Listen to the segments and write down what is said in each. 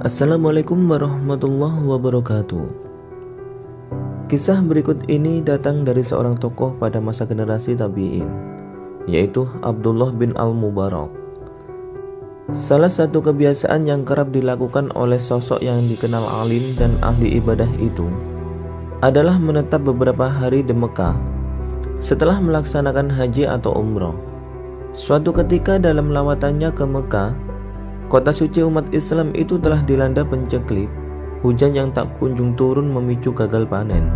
Assalamualaikum warahmatullahi wabarakatuh. Kisah berikut ini datang dari seorang tokoh pada masa generasi tabi'in, yaitu Abdullah bin Al-Mubarak. Salah satu kebiasaan yang kerap dilakukan oleh sosok yang dikenal alim dan ahli ibadah itu adalah menetap beberapa hari di Mekah setelah melaksanakan haji atau umroh. Suatu ketika dalam lawatannya ke Mekah, kota suci umat Islam itu telah dilanda penceklik, hujan yang tak kunjung turun memicu gagal panen.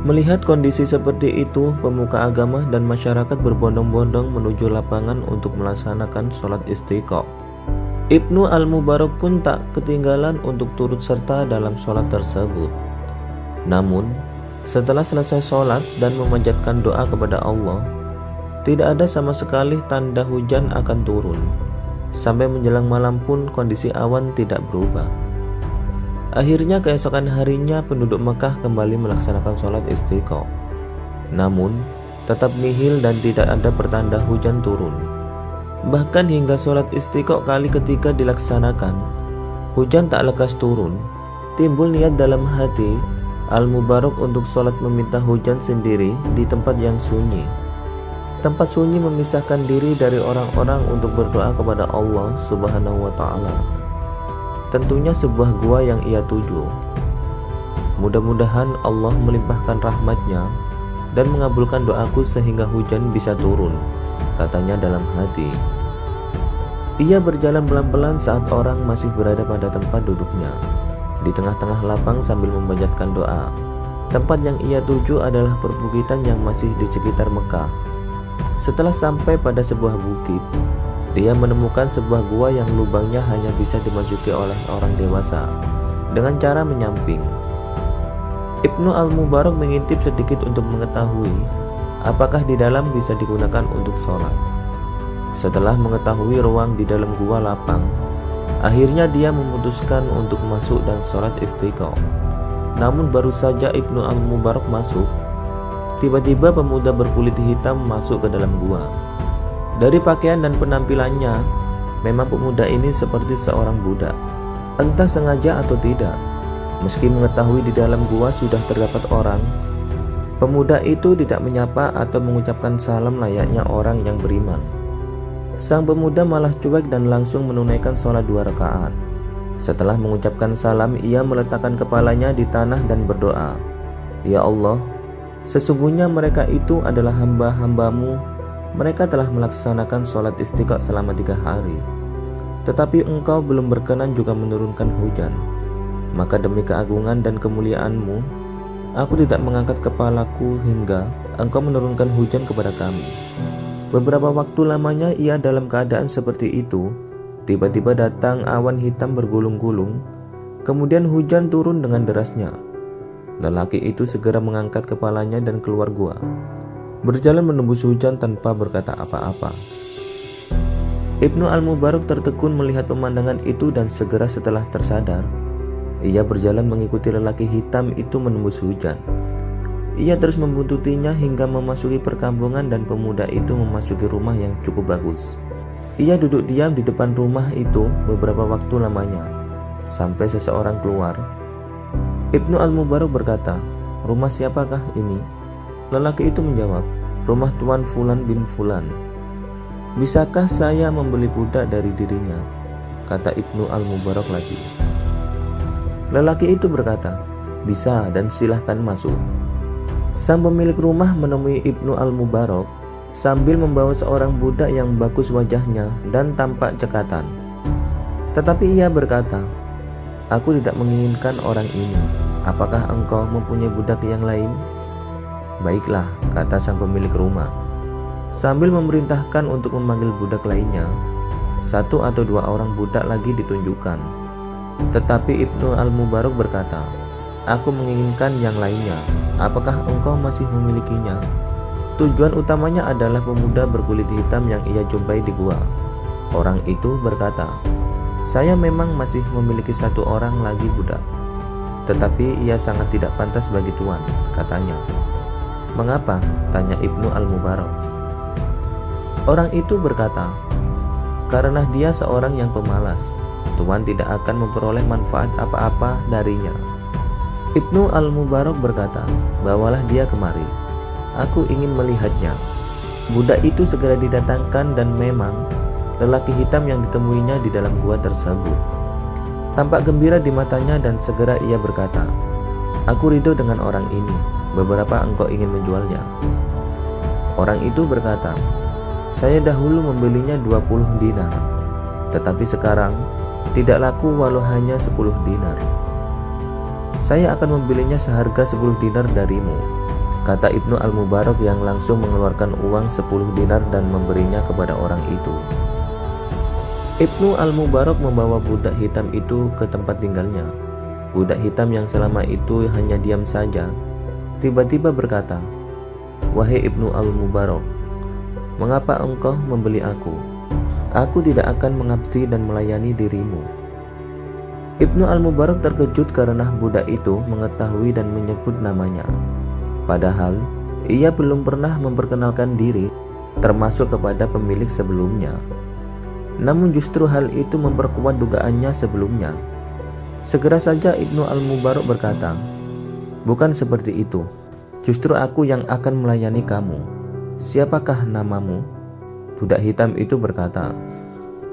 Melihat kondisi seperti itu, pemuka agama dan masyarakat berbondong-bondong menuju lapangan untuk melaksanakan sholat istiqo. Ibnu Al-Mubarak pun tak ketinggalan untuk turut serta dalam sholat tersebut. Namun, setelah selesai sholat dan memanjatkan doa kepada Allah, tidak ada sama sekali tanda hujan akan turun. Sampai menjelang malam pun kondisi awan tidak berubah. Akhirnya keesokan harinya penduduk Mekah kembali melaksanakan sholat istiqo. Namun tetap nihil dan tidak ada pertanda hujan turun. Bahkan hingga sholat istiqo kali ketiga dilaksanakan, hujan tak lekas turun. Timbul niat dalam hati Al-Mubarak untuk sholat meminta hujan sendiri di tempat yang sunyi. Tempat sunyi memisahkan diri dari orang-orang untuk berdoa kepada Allah Subhanahu wa Ta'ala. Tentunya sebuah gua yang ia tuju. Mudah-mudahan Allah melimpahkan rahmat-Nya dan mengabulkan doaku sehingga hujan bisa turun, katanya dalam hati. Ia berjalan pelan-pelan saat orang masih berada pada tempat duduknya di tengah-tengah lapang sambil memanjatkan doa. Tempat yang ia tuju adalah perbukitan yang masih di sekitar Mekah. Setelah sampai pada sebuah bukit, dia menemukan sebuah gua yang lubangnya hanya bisa dimasuki oleh orang dewasa dengan cara menyamping. Ibnu Al-Mubarak mengintip sedikit untuk mengetahui apakah di dalam bisa digunakan untuk sholat. Setelah mengetahui ruang di dalam gua lapang, akhirnya dia memutuskan untuk masuk dan sholat istiqo. Namun baru saja Ibnu Al-Mubarak masuk, tiba-tiba pemuda berkulit hitam masuk ke dalam gua. Dari pakaian dan penampilannya, memang pemuda ini seperti seorang budak. Entah sengaja atau tidak, meski mengetahui di dalam gua sudah terdapat orang, pemuda itu tidak menyapa atau mengucapkan salam layaknya orang yang beriman. Sang pemuda malah cuek dan langsung menunaikan sholat 2 rakaat. Setelah mengucapkan salam, ia meletakkan kepalanya di tanah dan berdoa, "Ya Allah, sesungguhnya mereka itu adalah hamba-hambamu. Mereka telah melaksanakan sholat istiqo selama 3 hari. Tetapi engkau belum berkenan juga menurunkan hujan. Maka demi keagungan dan kemuliaanmu, aku tidak mengangkat kepalaku hingga engkau menurunkan hujan kepada kami." Beberapa waktu lamanya ia dalam keadaan seperti itu. Tiba-tiba datang awan hitam bergulung-gulung. Kemudian hujan turun dengan derasnya. Lelaki itu segera mengangkat kepalanya dan keluar gua, berjalan menembus hujan tanpa berkata apa-apa. Ibnu Al-Mubarak tertekun melihat pemandangan itu dan segera setelah tersadar, ia berjalan mengikuti lelaki hitam itu menembus hujan. Ia terus membuntutinya hingga memasuki perkampungan dan pemuda itu memasuki rumah yang cukup bagus. Ia duduk diam di depan rumah itu beberapa waktu lamanya, sampai seseorang keluar. Ibnu Al-Mubarak berkata, "Rumah siapakah ini?" Lelaki itu menjawab, "Rumah Tuan Fulan bin Fulan. Bisakah saya membeli budak dari dirinya?" kata Ibnu Al-Mubarak lagi. Lelaki itu berkata, "Bisa dan silahkan masuk." Sang pemilik rumah menemui Ibnu Al-Mubarak sambil membawa seorang budak yang bagus wajahnya dan tampak cekatan. Tetapi ia berkata, "Aku tidak menginginkan orang ini. Apakah engkau mempunyai budak yang lain?" "Baiklah," kata sang pemilik rumah, sambil memerintahkan untuk memanggil budak lainnya. 1 atau 2 orang budak lagi ditunjukkan. Tetapi Ibnu Al-Mubarak berkata, "Aku menginginkan yang lainnya. Apakah engkau masih memilikinya?" Tujuan utamanya adalah pemuda berkulit hitam yang ia jumpai di gua. Orang itu berkata, "Saya memang masih memiliki 1 orang lagi budak, tetapi ia sangat tidak pantas bagi tuan. katanya. "Mengapa?" tanya Ibnu Al-Mubarak. Orang itu berkata, "Karena dia seorang yang pemalas. Tuhan tidak akan memperoleh manfaat apa-apa darinya." Ibnu Al-Mubarak berkata, "Bawalah dia kemari. Aku ingin melihatnya." Budak itu segera didatangkan dan memang lelaki hitam yang ditemuinya di dalam gua tersebut. Tampak gembira di matanya dan segera ia berkata, "Aku ridho dengan orang ini. Beberapa engkau ingin menjualnya?" Orang itu berkata, "Saya dahulu membelinya 20 dinar, tetapi sekarang tidak laku walau hanya 10 dinar. Saya akan membelinya seharga 10 dinar darimu," kata Ibnu Al-Mubarak yang langsung mengeluarkan uang 10 dinar dan memberinya kepada orang itu. Ibnu Al-Mubarak membawa budak hitam itu ke tempat tinggalnya. Budak hitam yang selama itu hanya diam saja, tiba-tiba berkata, "Wahai Ibnu Al-Mubarak, mengapa engkau membeli aku? Aku tidak akan mengabdi dan melayani dirimu." Ibnu Al-Mubarak terkejut karena budak itu mengetahui dan menyebut namanya. Padahal ia belum pernah memperkenalkan diri, termasuk kepada pemilik sebelumnya. Namun justru hal itu memperkuat dugaannya sebelumnya. Segera saja Ibnu Al-Mubarak berkata, "Bukan seperti itu. Justru aku yang akan melayani kamu. Siapakah namamu?" Budak hitam itu berkata,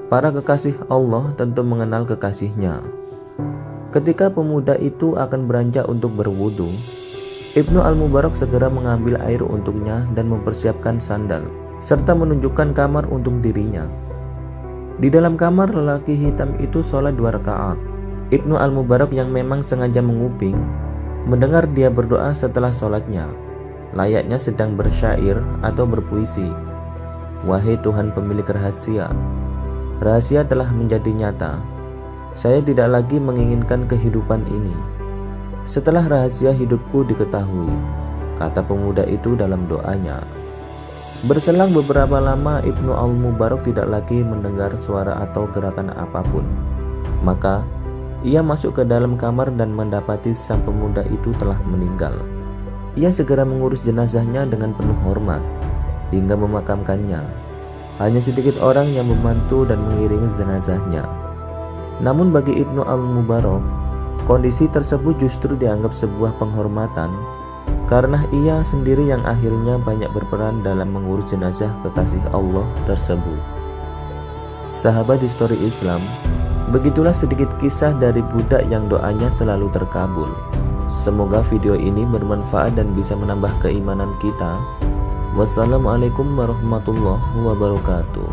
"Para kekasih Allah tentu mengenal kekasihnya." Ketika pemuda itu akan beranjak untuk berwudu, Ibnu Al-Mubarak segera mengambil air untuknya dan mempersiapkan sandal, serta menunjukkan kamar untuk dirinya. Di dalam kamar, lelaki hitam itu sholat 2 rakaat. Ibnu Al-Mubarak yang memang sengaja menguping, mendengar dia berdoa setelah sholatnya, layaknya sedang bersyair atau berpuisi. "Wahai Tuhan pemilik rahasia, rahasia telah menjadi nyata. Saya tidak lagi menginginkan kehidupan ini setelah rahasia hidupku diketahui," kata pemuda itu dalam doanya. Berselang beberapa lama, Ibnu Al-Mubarak tidak lagi mendengar suara atau gerakan apapun. Maka ia masuk ke dalam kamar dan mendapati sang pemuda itu telah meninggal. Ia segera mengurus jenazahnya dengan penuh hormat hingga memakamkannya. Hanya sedikit orang yang membantu dan mengiringi jenazahnya. Namun bagi Ibnu Al-Mubarak, kondisi tersebut justru dianggap sebuah penghormatan, karena ia sendiri yang akhirnya banyak berperan dalam mengurus jenazah kekasih Allah tersebut. Sahabat Histori Islam, begitulah sedikit kisah dari budak yang doanya selalu terkabul. Semoga video ini bermanfaat dan bisa menambah keimanan kita. Wassalamualaikum warahmatullahi wabarakatuh.